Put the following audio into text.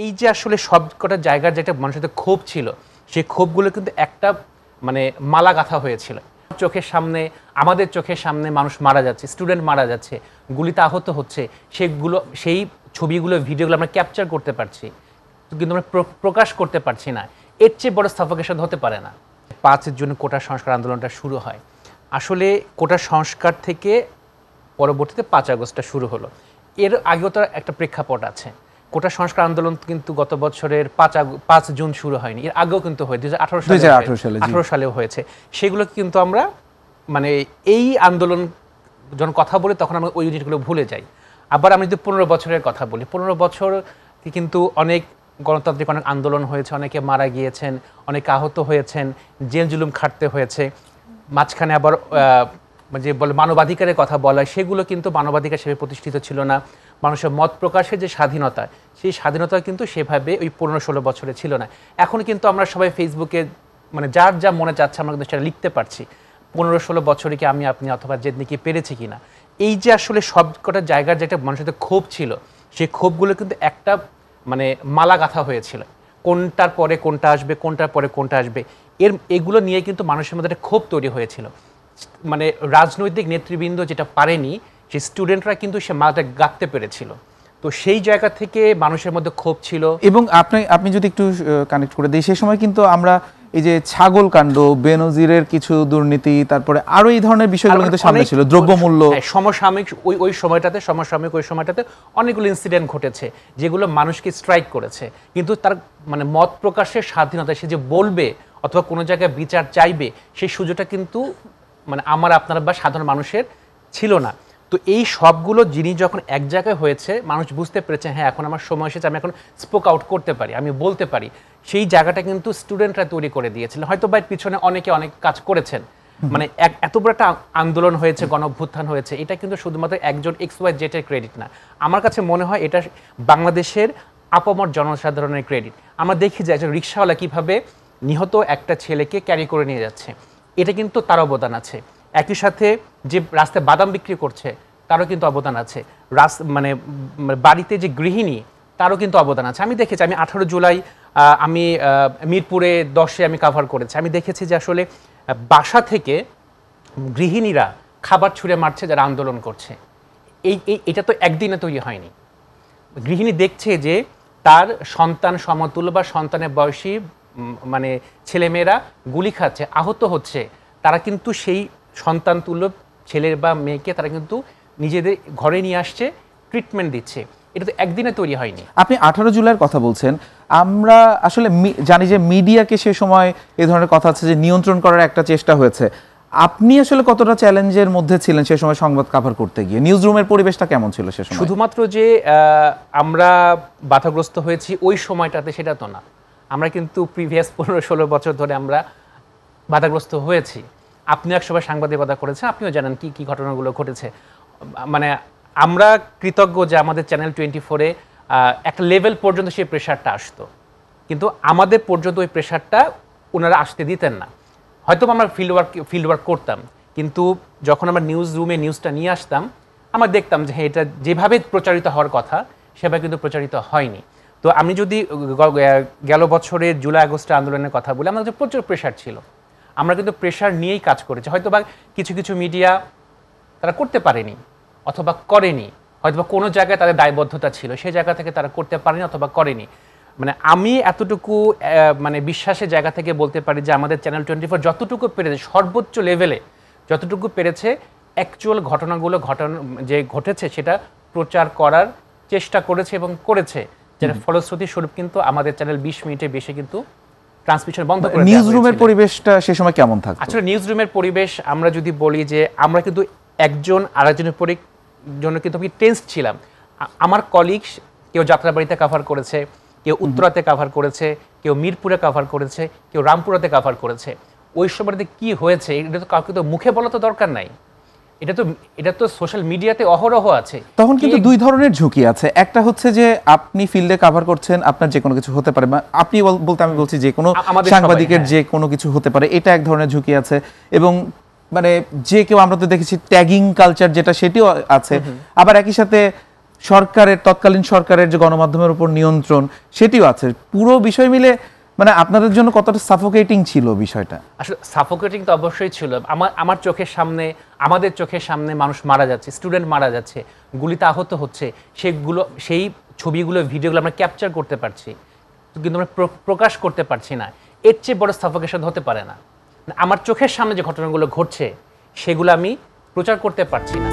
এই যে আসলে সবকটা জায়গার যেটা মানুষের ক্ষোভ ছিল, সেই ক্ষোভগুলো কিন্তু একটা মানে মালা গাঁথা হয়েছিল। চোখের সামনে, আমাদের চোখের সামনে মানুষ মারা যাচ্ছে, স্টুডেন্ট মারা যাচ্ছে, গুলিতে আহত হচ্ছে, সেই ছবিগুলো, ভিডিওগুলো আমরা ক্যাপচার করতে পারছি, কিন্তু আমরা প্রকাশ করতে পারছি না। এর চেয়ে বড় সাফোকেশন হতে পারে না। 5 জুন কোটা সংস্কার আন্দোলনটা শুরু হয়। আসলে কোটা সংস্কার থেকে পরবর্তীতে 5 আগস্টটা শুরু হলো। এর আগেও তো একটা প্রেক্ষাপট আছে। কোটা সংস্কার আন্দোলন কিন্তু গত বছরের 5 জুন শুরু হয়নি, এর আগেও কিন্তু হয় 2018 সালেও হয়েছে। সেগুলো কিন্তু আমরা মানে এই আন্দোলন যখন কথা বলি তখন আমরা ওই জিনিসগুলো ভুলে যাই। আবার আমি যদি 15 বছরের কথা বলি, 15 বছর কিন্তু অনেক গণতান্ত্রিক অনেক আন্দোলন হয়েছে, অনেকে মারা গিয়েছেন, অনেকে আহত হয়েছেন, জেল জুলুম খাটতে হয়েছে। মাঝখানে আবার যে বলে মানবাধিকারের কথা বলা, সেগুলো কিন্তু মানবাধিকার সেভাবে প্রতিষ্ঠিত ছিল না। মানুষের মত প্রকাশের যে স্বাধীনতা, সেই স্বাধীনতা কিন্তু সেভাবে ওই 15-16 বছরে ছিল না। এখন কিন্তু আমরা সবাই ফেসবুকে মানে যার যা মনে চাচ্ছে আমরা কিন্তু সেটা লিখতে পারছি। 15-16 বছরে কি আমি আপনি অথবা জেদনি কি পেরেছি কিনা। এই যে আসলে সবকটা জায়গার যেটা মানুষের ক্ষোভ ছিল, সেই ক্ষোভগুলো কিন্তু একটা মানে মালা গাঁথা হয়েছিল, কোনটার পরে কোনটা আসবে, কোনটার পরে কোনটা আসবে, এগুলো নিয়ে কিন্তু মানুষের মধ্যে একটা ক্ষোভ তৈরি হয়েছিল। মানে রাজনৈতিক নেতৃবৃন্দ যেটা পারেনি, সেই স্টুডেন্টরা কিন্তু সে মালাটা গাঁথতে পেরেছিল। তো সেই জায়গা থেকে মানুষের মধ্যে ক্ষোভ ছিল। এবং আপনি যদি একটু কানেক্ট করে দিই, সেই সময় কিন্তু আমরা এই যে ছাগল কাণ্ড, বেনজিরের কিছু দুর্নীতি, তারপরে আরো এই ধরনের বিষয়গুলো কিন্তু সামনে ছিল, দ্রব্যমূল্য সমসাময়িক ওই সময়টাতে অনেকগুলো ইনসিডেন্ট ঘটেছে যেগুলো মানুষকে স্ট্রাইক করেছে। কিন্তু তার মানে মত প্রকাশের স্বাধীনতা, সে যে বলবে অথবা কোনো জায়গায় বিচার চাইবে, সেই সুযোগটা কিন্তু মানে আমার আপনার বা সাধারণ মানুষের ছিল না। তো এই সবগুলো জিনিস যখন এক জায়গায় হয়েছে, মানুষ বুঝতে পেরেছে হ্যাঁ এখন আমার সময় এসেছে, আমি এখন স্পোক আউট করতে পারি, আমি বলতে পারি। সেই জায়গাটা কিন্তু স্টুডেন্টরা তৈরি করে দিয়েছিলেন। হয়তো বা পিছনে অনেকে অনেক কাজ করেছেন, মানে এত বড় একটা আন্দোলন হয়েছে, গণঅভ্যুত্থান হয়েছে, এটা কিন্তু শুধুমাত্র একজন XYZ এর ক্রেডিট না। আমার কাছে মনে হয় এটা বাংলাদেশের আপামর জনসাধারণের ক্রেডিট। আমরা দেখি যে একজন রিক্সাওয়ালা কীভাবে নিহত একটা ছেলেকে ক্যারি করে নিয়ে যাচ্ছে, এটা কিন্তু তার অবদান আছে। একই সাথে যে রাস্তায় বাদাম বিক্রি করছে তারও কিন্তু অবদান আছে। মানে বাড়িতে যে গৃহিণী, তারও কিন্তু অবদান আছে। আমি দেখেছি, আমি 18 জুলাই আমি মিরপুরে 10-এ আমি কাভার করেছি। আমি দেখেছি যে আসলে বাসা থেকে গৃহিণীরা খাবার ছুঁড়ে মারছে যারা আন্দোলন করছে। এটা তো একদিনে তৈরি হয়নি। গৃহিণী দেখছে যে তার সন্তান সমতুল্য বা সন্তানের বয়সী মানে ছেলেমেয়েরা গুলি খাচ্ছে, আহত হচ্ছে, তারা কিন্তু সেই সন্তান তুল্য ছেলের বা মেয়েকে তারা কিন্তু নিজেদের ঘরে নিয়ে আসছে, ট্রিটমেন্ট দিচ্ছে। এটা তো একদিনে তৈরি হয়নি। আপনি 18 জুলাইয়ের কথা বলছেন। আমরা আসলে জানি যে মিডিয়াকে সে সময় এই ধরনের কথা আছে যে নিয়ন্ত্রণ করার একটা চেষ্টা হয়েছে। আপনি আসলে কতটা চ্যালেঞ্জের মধ্যে ছিলেন সে সময় সংবাদ কভার করতে গিয়ে? নিউজ রুমের পরিবেশটা কেমন ছিল সে সময়? শুধুমাত্র যে আমরা বাধাগ্রস্ত হয়েছি ওই সময়টাতে সেটা তো না, আমরা কিন্তু প্রিভিয়াস 15-16 বছর ধরে আমরা বাধাগ্রস্ত হয়েছি। আপনি একসময় সাংবাদিকতা করেছেন, আপনিও জানেন কি কি ঘটনাগুলো ঘটেছে। মানে আমরা কৃতজ্ঞ যে আমাদের চ্যানেল 24-এ একটা লেভেল পর্যন্ত সেই প্রেশারটা আসতো, কিন্তু আমাদের পর্যন্ত ওই প্রেশারটা ওনারা আসতে দিতেন না। হয়তো আমরা ফিল্ড ওয়ার্ক করতাম, কিন্তু যখন আমরা নিউজ রুমে নিউজটা নিয়ে আসতাম, আমরা দেখতাম যে হ্যাঁ এটা যেভাবে প্রচারিত হওয়ার কথা সেভাবে কিন্তু প্রচারিত হয়নি। তো আমি যদি গেল বছরের জুলাই আগস্টের আন্দোলনের কথা বলি, আমাদের প্রচুর প্রেশার ছিল, আমরা কিন্তু প্রেশার নিয়েই কাজ করেছি। হয়তো বা কিছু কিছু মিডিয়া তারা করতে পারেনি অথবা করেনি, হয়তো বা কোনো জায়গায় তাদের দায়বদ্ধতা ছিল, সেই জায়গা থেকে তারা করতে পারেনি অথবা করেনি। মানে আমি এতটুকু মানে বিশ্বাসের জায়গা থেকে বলতে পারি যে আমাদের চ্যানেল 24 যতটুকু পেরেছে, সর্বোচ্চ লেভেলে যতটুকু পেরেছে, অ্যাকচুয়াল ঘটনাগুলো যে ঘটেছে সেটা প্রচার করার চেষ্টা করেছে এবং করেছে, যেটা ফলশ্রুতি স্বরূপ কিন্তু আমাদের চ্যানেল 20 মিনিটের বেশি কিন্তু ট্রান্সমিশন বন্ধ করে। নিউজ রুমের পরিবেশটা সে সময় কেমন থাকতো? আসলে নিউজ রুমের পরিবেশ আমরা যদি বলি যে আমরা কিন্তু একজন আরেকজনের জন্য কিন্তু আমি টেন্স ছিলাম। আমার কলিগস কেউ যাত্রাবাড়িতে কাভার করেছে, কেউ উত্তরাতে কাভার করেছে, কেউ মিরপুরে কাভার করেছে, কেউ রামপুরাতে কাভার করেছে। ওই সময়টাতে কি হয়েছে এটা তো কাউকে তো মুখে বলা তো দরকার নাই, এটা তো সোশ্যাল মিডিয়াতে অহরহ আছে। তখন কিন্তু দুই ধরনের ঝুঁকি আছে। একটা হচ্ছে যে আপনি ফিল্ডে কভার করছেন, আপনার যে কোনো কিছু হতে পারে, আপনি বলতে আমি বলছি যে কোনো সাংবাদিকের যে কোনো কিছু হতে পারে, এটা এক ধরনের ঝুঁকি আছে। এবং মানে যে কেউ, আমরা তো দেখেছি ট্যাগিং কালচার যেটা, সেটিও আছে। আবার একই সাথে সরকারের তৎকালীন সরকারের যে গণমাধ্যমের উপর নিয়ন্ত্রণ সেটিও আছে, পুরো বিষয় মিলে মানে আপনাদের জন্য কতটা সাফোকেটিং ছিল বিষয়টা? আসলে সাফোকেটিং তো অবশ্যই ছিল। আমার চোখের সামনে, আমাদের চোখের সামনে মানুষ মারা যাচ্ছে, স্টুডেন্ট মারা যাচ্ছে, গুলিতে আহত হচ্ছে, সেই ছবিগুলো, ভিডিওগুলো আমরা ক্যাপচার করতে পারছি, কিন্তু আমরা প্রকাশ করতে পারছি না। এর চেয়ে বড় সাফোকেশন হতে পারে না। আমার চোখের সামনে যে ঘটনাগুলো ঘটছে সেগুলো আমি প্রচার করতে পারছি না।